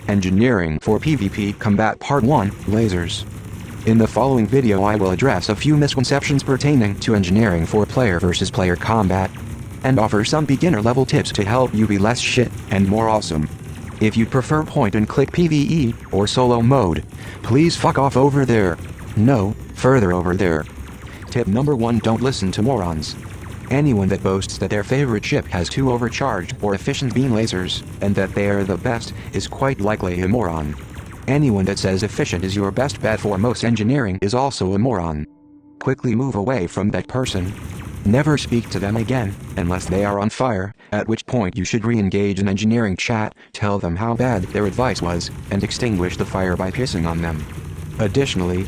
Engineering for PvP Combat Part 1, Lasers. In the following video I will address a few misconceptions pertaining to engineering for player versus player combat, and offer some beginner level tips to help you be less shit and more awesome. If you prefer point and click PvE or solo mode, please fuck off over there. No, further over there. Tip number 1: don't listen to morons. Anyone that boasts that their favorite ship has 2 overcharged or efficient beam lasers, and that they are the best, is quite likely a moron. Anyone that says efficient is your best bet for most engineering is also a moron. Quickly move away from that person. Never speak to them again, unless they are on fire, at which point you should re-engage in engineering chat, tell them how bad their advice was, and extinguish the fire by pissing on them. Additionally,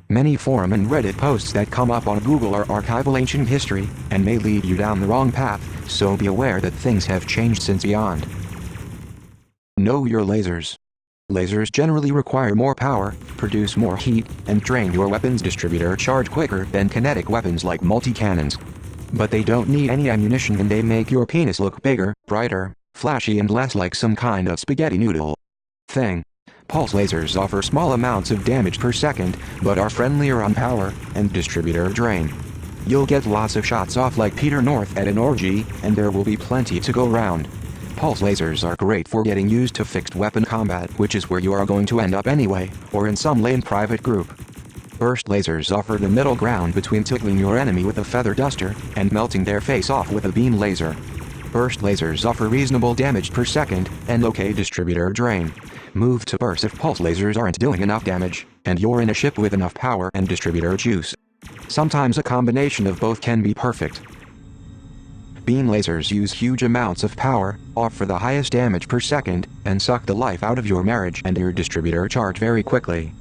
many forum and Reddit posts that come up on Google are archival ancient history, and may lead you down the wrong path, so be aware that things have changed since beyond. Know your lasers. Lasers generally require more power, produce more heat, and drain your weapon's distributor charge quicker than kinetic weapons like multi-cannons. But they don't need any ammunition and they make your penis look bigger, brighter, flashy and less like some kind of spaghetti noodle thing. Pulse lasers offer small amounts of damage per second, but are friendlier on power and distributor drain. You'll get lots of shots off like Peter North at an orgy, and there will be plenty to go round. Pulse lasers are great for getting used to fixed weapon combat, which is where you are going to end up anyway, or in some lame private group. Burst lasers offer the middle ground between tickling your enemy with a feather duster, and melting their face off with a beam laser. Burst lasers offer reasonable damage per second, and okay distributor drain. Move to burst if pulse lasers aren't doing enough damage, and you're in a ship with enough power and distributor juice. Sometimes a combination of both can be perfect. Beam lasers use huge amounts of power, offer the highest damage per second, and suck the life out of your marriage and your distributor charge very quickly.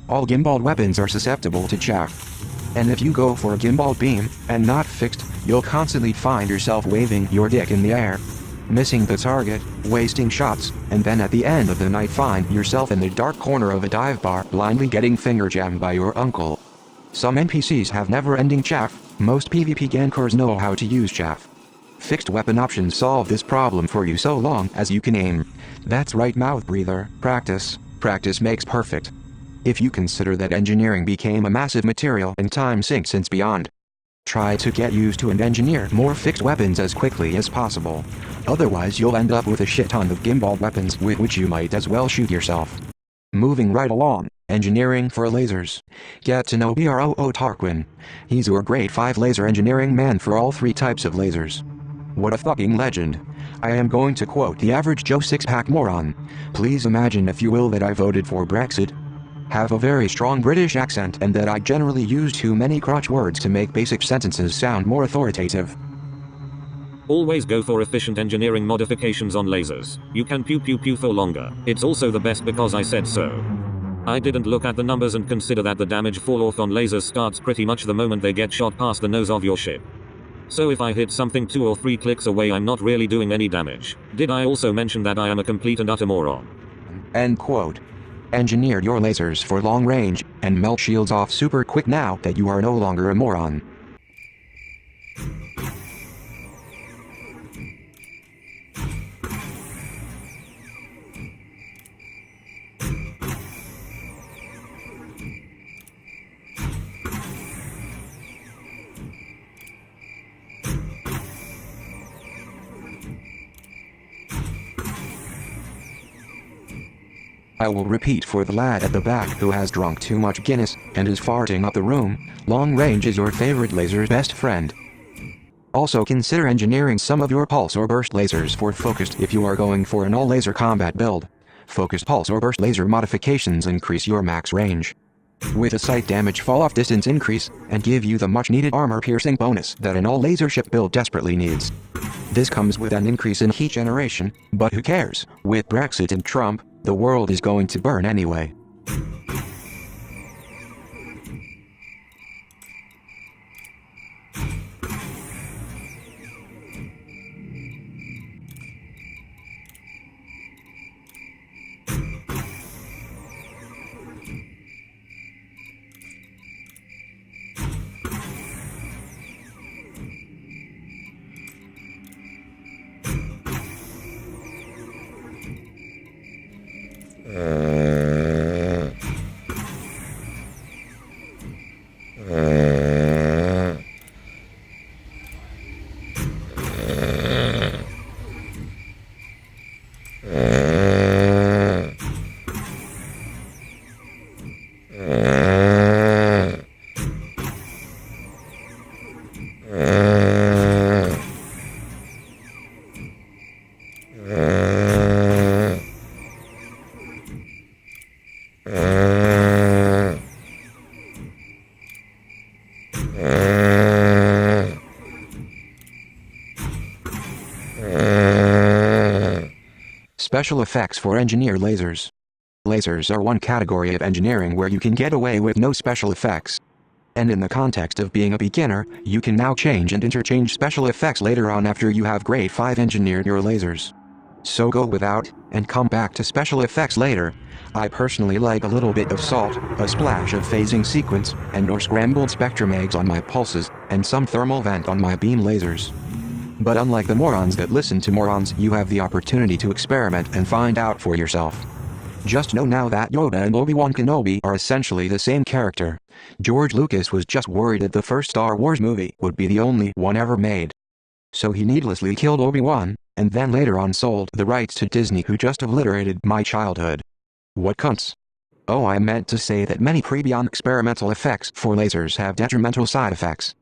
All gimbaled weapons are susceptible to chaff. And if you go for a gimbal beam, and not fixed, you'll constantly find yourself waving your dick in the air, missing the target, wasting shots, and then at the end of the night find yourself in the dark corner of a dive bar blindly getting finger jammed by your uncle. Some NPCs have never-ending chaff, most PvP gankers know how to use chaff. Fixed weapon options solve this problem for you so long as you can aim. That's right, mouth breather. Practice. Practice makes perfect. If you consider that engineering became a massive material in time sink since beyond, try to get used to and engineer more fixed weapons as quickly as possible. Otherwise you'll end up with a shit ton of gimbal weapons with which you might as well shoot yourself. Moving right along, engineering for lasers. Get to know Bro Tarquin. He's your grade 5 laser engineering man for all 3 types of lasers. What a fucking legend. I am going to quote the average Joe six-pack moron. Please imagine if you will that I voted for Brexit, have a very strong British accent, and that I generally use too many crotch words to make basic sentences sound more authoritative. Always go for efficient engineering modifications on lasers. You can pew pew pew for longer. It's also the best because I said so. I didn't look at the numbers and consider that the damage fall off on lasers starts pretty much the moment they get shot past the nose of your ship. So if I hit something 2 or 3 clicks away I'm not really doing any damage. Did I also mention that I am a complete and utter moron? End quote. Engineer your lasers for long range, and melt shields off super quick now that you are no longer a moron. I will repeat for the lad at the back who has drunk too much Guinness and is farting up the room. Long range is your favorite laser's best friend. Also consider engineering some of your pulse or burst lasers for focused if you are going for an all laser combat build. Focused pulse or burst laser modifications increase your max range with a sight damage fall off distance increase, and give you the much needed armor piercing bonus that an all laser ship build desperately needs. This comes with an increase in heat generation, but who cares? With Brexit and Trump, the world is going to burn anyway. Special effects for engineer lasers. Lasers are one category of engineering where you can get away with no special effects. And in the context of being a beginner, you can now change and interchange special effects later on after you have grade 5 engineered your lasers. So go without, and come back to special effects later. I personally like a little bit of salt, a splash of phasing sequence, and or scrambled spectrum eggs on my pulses, and some thermal vent on my beam lasers. But unlike the morons that listen to morons, you have the opportunity to experiment and find out for yourself. Just know now that Yoda and Obi-Wan Kenobi are essentially the same character. George Lucas was just worried that the first Star Wars movie would be the only one ever made. So he needlessly killed Obi-Wan, and then later on sold the rights to Disney, who just obliterated my childhood. What cunts. Oh, I meant to say that many previous experimental effects for lasers have detrimental side effects.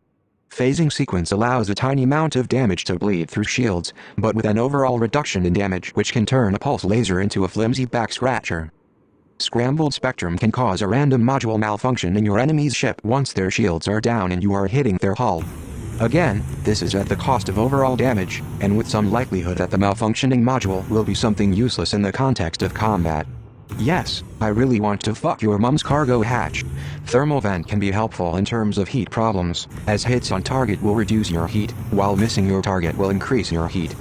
Phasing sequence allows a tiny amount of damage to bleed through shields, but with an overall reduction in damage which can turn a pulse laser into a flimsy back scratcher. Scrambled spectrum can cause a random module malfunction in your enemy's ship once their shields are down and you are hitting their hull. Again, this is at the cost of overall damage, and with some likelihood that the malfunctioning module will be something useless in the context of combat. Yes, I really want to fuck your mom's cargo hatch. Thermal vent can be helpful in terms of heat problems, as hits on target will reduce your heat, while missing your target will increase your heat.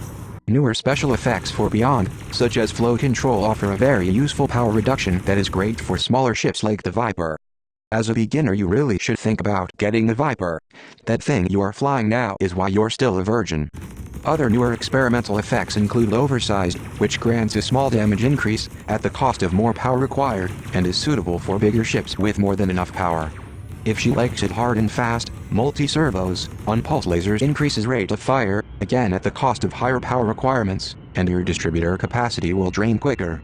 Newer special effects for Beyond, such as flow control, offer a very useful power reduction that is great for smaller ships like the Viper. As a beginner, you really should think about getting the Viper. That thing you are flying now is why you're still a virgin. Other newer experimental effects include Oversized, which grants a small damage increase at the cost of more power required, and is suitable for bigger ships with more than enough power. If she likes it hard and fast, multi-servos on pulse lasers increases rate of fire, again at the cost of higher power requirements, and your distributor capacity will drain quicker.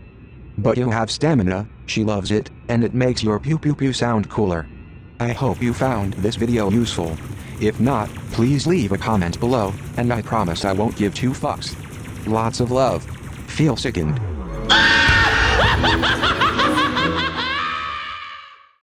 But you have stamina, she loves it, and it makes your pew pew pew sound cooler. I hope you found this video useful. If not, please leave a comment below, and I promise I won't give two fucks. Lots of love. Feel sickened.